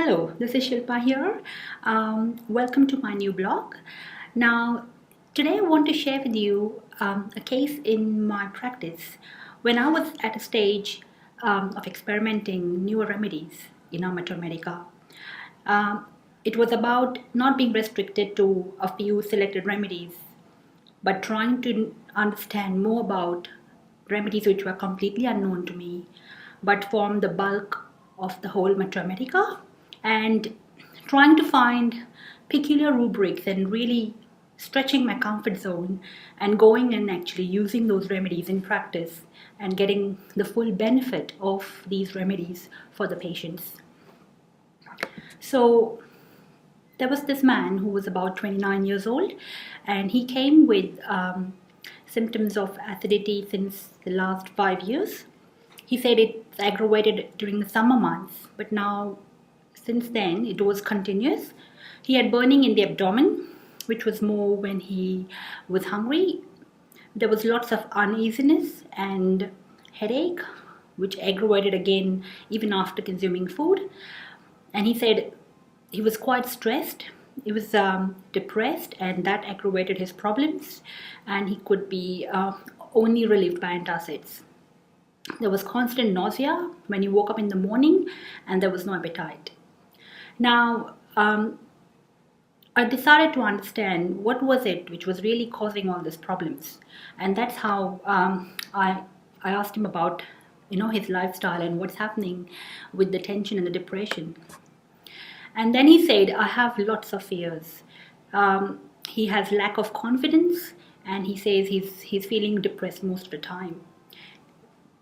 Hello, this is Shilpa here. Welcome to my new blog. Now, today I want to share with you a case in my practice when I was at a stage of experimenting newer remedies in Materia Medica. It was about not being restricted to a few selected remedies, but trying to understand more about remedies which were completely unknown to me, but form the bulk of the whole Materia Medica, and trying to find peculiar rubrics and really stretching my comfort zone and going and actually using those remedies in practice and getting the full benefit of these remedies for the patients. So there was this man who was about 29 years old, and he came with symptoms of acidity since the last 5 years. He said it's aggravated during the summer months, but now since then it was continuous. He had burning in the abdomen, which was more when he was hungry. There was lots of uneasiness and headache, which aggravated again even after consuming food. And he said he was quite stressed. He was depressed, and that aggravated his problems, and he could be only relieved by antacids. There was constant nausea when he woke up in the morning, and there was no appetite. Now, I decided to understand what was it which was really causing all these problems, and that's how I asked him about his lifestyle and what's happening with the tension and the depression. And then he said, I have lots of fears. He has lack of confidence, and he says he's feeling depressed most of the time.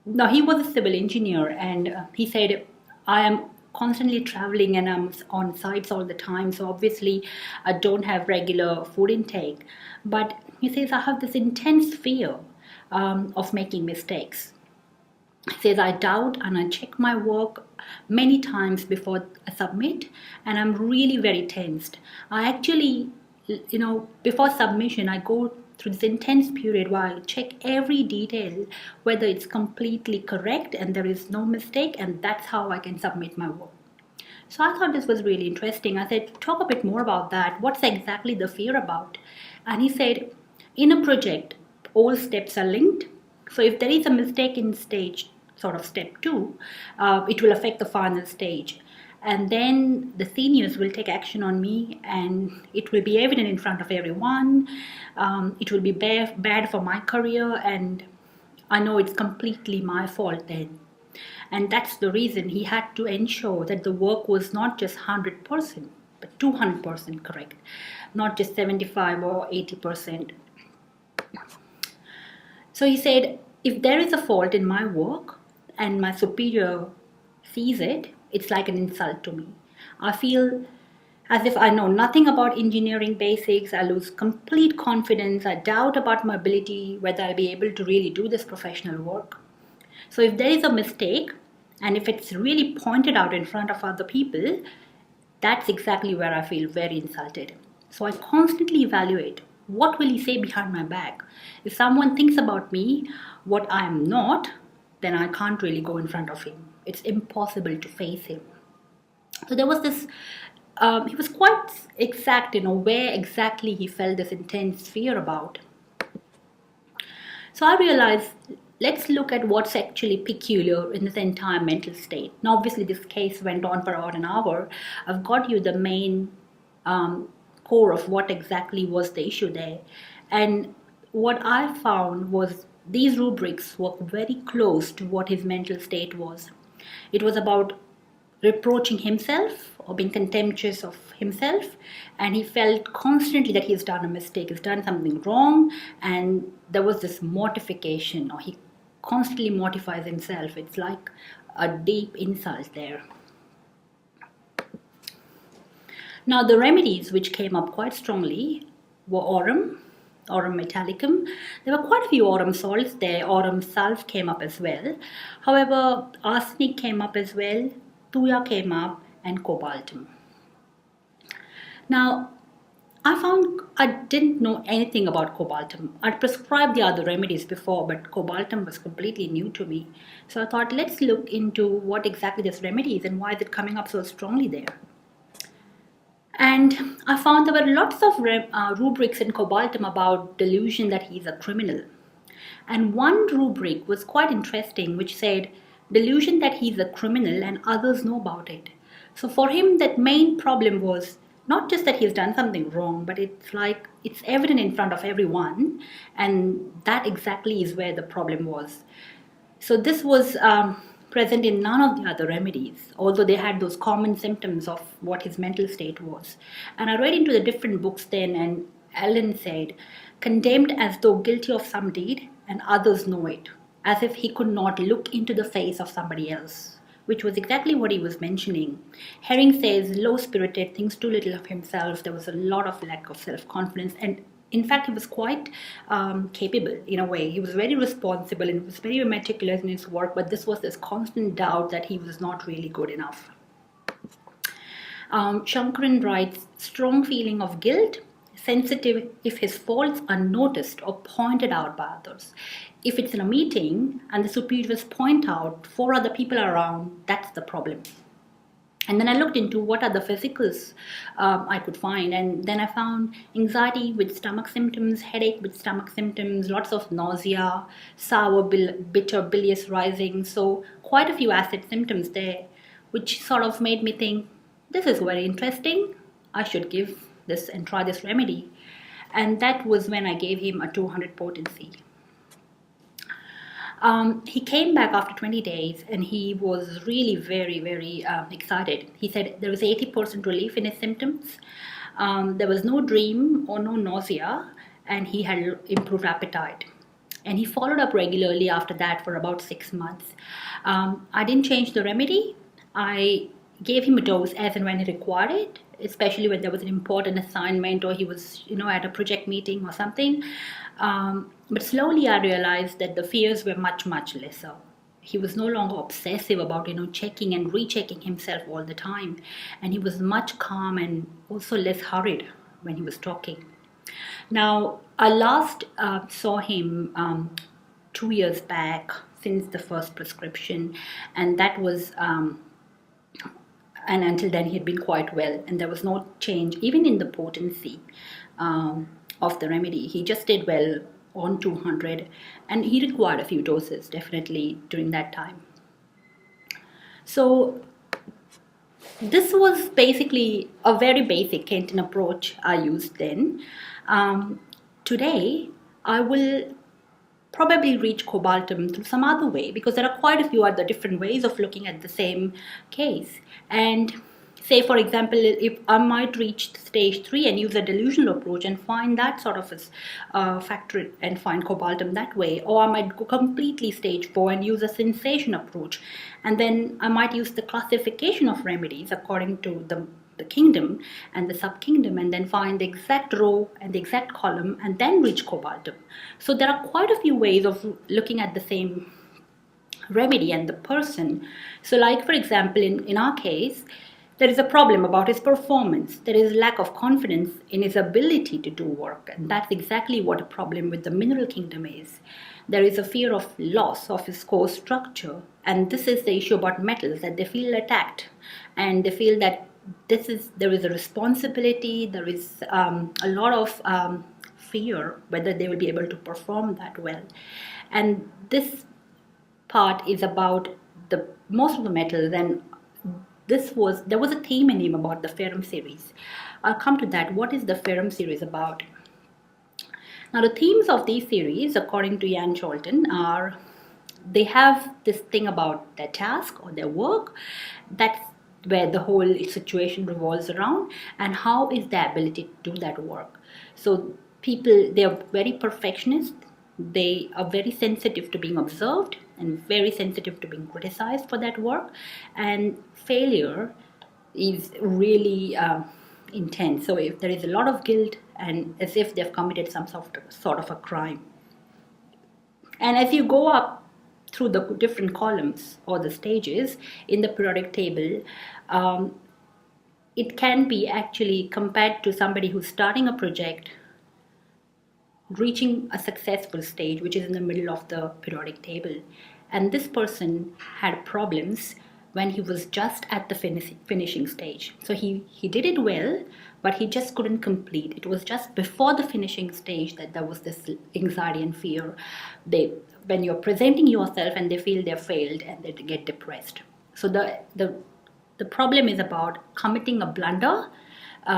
Now, he was a civil engineer, and he said, I am constantly traveling and I'm on sites all the time, so obviously I don't have regular food intake. But he says, I have this intense fear of making mistakes. He says, I doubt and I check my work many times before I submit, and I'm really very tensed. I actually, before submission, I go through this intense period where I check every detail, whether it's completely correct and there is no mistake, and that's how I can submit my work. So I thought this was really interesting. I said, talk a bit more about that. What's exactly the fear about? And he said, in a project, all steps are linked. So if there is a mistake in step 2, it will affect the final stage. And then the seniors will take action on me, and it will be evident in front of everyone. It will be bad for my career, and I know it's completely my fault then. And that's the reason he had to ensure that the work was not just 100%, but 200% correct, not just 75 or 80%. So he said, if there is a fault in my work and my superior sees it, it's like an insult to me. I feel as if I know nothing about engineering basics. I lose complete confidence. I doubt about my ability, whether I'll be able to really do this professional work. So if there is a mistake, and if it's really pointed out in front of other people, that's exactly where I feel very insulted. So I constantly evaluate, what will he say behind my back? If someone thinks about me what I am not, then I can't really go in front of him. It's impossible to face him. So there was this, he was quite exact, where exactly he felt this intense fear about. So I realized, let's look at what's actually peculiar in this entire mental state. Now, obviously, this case went on for about an hour. I've got you the main core of what exactly was the issue there. And what I found was these rubrics were very close to what his mental state was. It was about reproaching himself or being contemptuous of himself, and he felt constantly that he's done a mistake, he's done something wrong, and there was this mortification, or he constantly mortifies himself. It's like a deep insult there. Now, the remedies which came up quite strongly were Aurum metallicum. There were quite a few aurum salts there. Aurum sulph came up as well. However, arsenic came up as well, thuya came up, and cobaltum. Now, I found I didn't know anything about cobaltum. I'd prescribed the other remedies before, but cobaltum was completely new to me. So I thought, let's look into what exactly this remedy is and why is it coming up so strongly there. And I found there were lots of rubrics in Cobaltum about delusion that he's a criminal. And one rubric was quite interesting, which said delusion that he's a criminal and others know about it. So for him, that main problem was not just that he's done something wrong, but it's like it's evident in front of everyone, and that exactly is where the problem was. So this was present in none of the other remedies, although they had those common symptoms of what his mental state was. And I read into the different books then, and Ellen said, condemned as though guilty of some deed, and others know it, as if he could not look into the face of somebody else, which was exactly what he was mentioning. Herring says, low-spirited, thinks too little of himself. There was a lot of lack of self-confidence, and in fact, he was quite capable in a way. He was very responsible and was very meticulous in his work, but this constant doubt that he was not really good enough. Shankaran writes, strong feeling of guilt, sensitive if his faults are noticed or pointed out by others. If it's in a meeting and the superiors point out 4 other people around, that's the problem. And then I looked into what are the physicals I could find. And then I found anxiety with stomach symptoms, headache with stomach symptoms, lots of nausea, sour, bitter, bilious rising. So quite a few acid symptoms there, which sort of made me think, this is very interesting. I should give this and try this remedy. And that was when I gave him a 200 potency. He came back after 20 days and he was really very, very excited. He said there was 80% relief in his symptoms. There was no dream or no nausea, and he had improved appetite. And he followed up regularly after that for about 6 months. I didn't change the remedy. I gave him a dose as and when he required it, especially when there was an important assignment or he was, at a project meeting or something. But slowly I realized that the fears were much, much lesser. He was no longer obsessive about, checking and rechecking himself all the time. And he was much calm and also less hurried when he was talking. Now, I last saw him 2 years back since the first prescription. And that was... and until then, he had been quite well, and there was no change, even in the potency of the remedy. He just did well on 200, and he required a few doses, definitely, during that time. So this was basically a very basic Kenton approach I used then. Today, I will probably reach Cobaltum through some other way, because there are quite a few other different ways of looking at the same case. And say, for example, if I might reach stage 3 and use a delusional approach and find that sort of a factor and find Cobaltum that way, or I might go completely stage 4 and use a sensation approach, and then I might use the classification of remedies according to the kingdom and the sub-kingdom, and then find the exact row and the exact column and then reach Cobaltum. So there are quite a few ways of looking at the same remedy and the person. So like, for example, in our case, there is a problem about his performance. There is lack of confidence in his ability to do work, and that's exactly what a problem with the mineral kingdom is. There is a fear of loss of his core structure, and this is the issue about metals, that they feel attacked and they feel that there is a responsibility, there is a lot of fear whether they will be able to perform that well. And this part is about most of the metals, and there was a theme in him about the Ferrum series. I'll come to that. What is the Ferrum series about? Now, the themes of these series, according to Jan Cholton, they have this thing about their task or their work. That's where the whole situation revolves around, and how is their ability to do that work. So people, they are very perfectionist. They are very sensitive to being observed and very sensitive to being criticized for that work. And failure is really intense. So if there is a lot of guilt, and as if they've committed some sort of a crime. And as you go up through the different columns or the stages in the periodic table, it can be actually compared to somebody who's starting a project, reaching a successful stage, which is in the middle of the periodic table. And this person had problems when he was just at the finishing stage. So he did it well, but he just couldn't complete. It was just before the finishing stage that there was this anxiety and fear. When you're presenting yourself and they feel they've failed and they get depressed. So the problem is about committing a blunder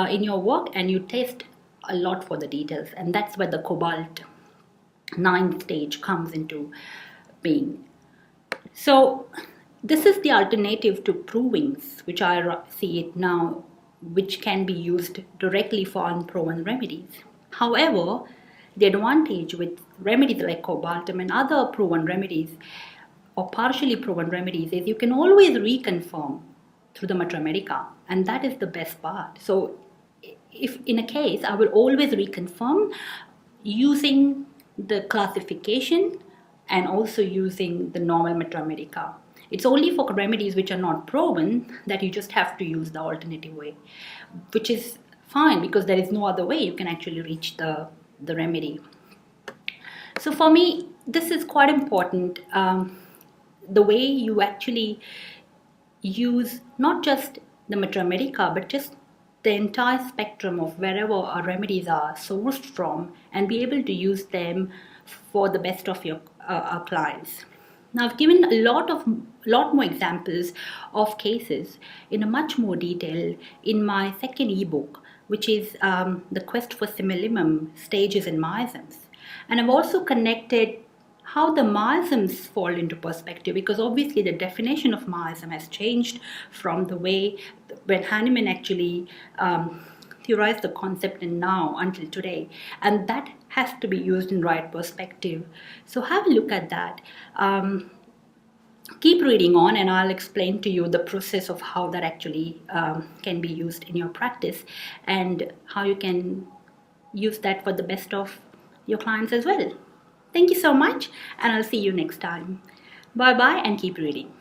in your work, and you test a lot for the details, and that's where the Cobalt 9th stage comes into being. So this is the alternative to provings, which I see it now, which can be used directly for unproven remedies. However, the advantage with remedies like Cobaltum and other proven remedies or partially proven remedies is you can always reconfirm through the Materia Medica, and that is the best part. So if in a case, I will always reconfirm using the classification and also using the normal Materia Medica. It's only for remedies which are not proven that you just have to use the alternative way, which is fine because there is no other way you can actually reach the remedy. So for me, this is quite important, the way you actually use not just the Materia Medica, but just the entire spectrum of wherever our remedies are sourced from, and be able to use them for the best of our clients. Now, I've given a lot more examples of cases in a much more detail in my second ebook, which is The Quest for Similimum, Stages in Miasms. And I've also connected how the miasms fall into perspective, because obviously the definition of miasm has changed from the way when Hahnemann actually theorized the concept and now until today, and that has to be used in right perspective. So have a look at that. Keep reading on, and I'll explain to you the process of how that actually can be used in your practice and how you can use that for the best of your clients as well. Thank you so much, and I'll see you next time. Bye bye, and keep reading.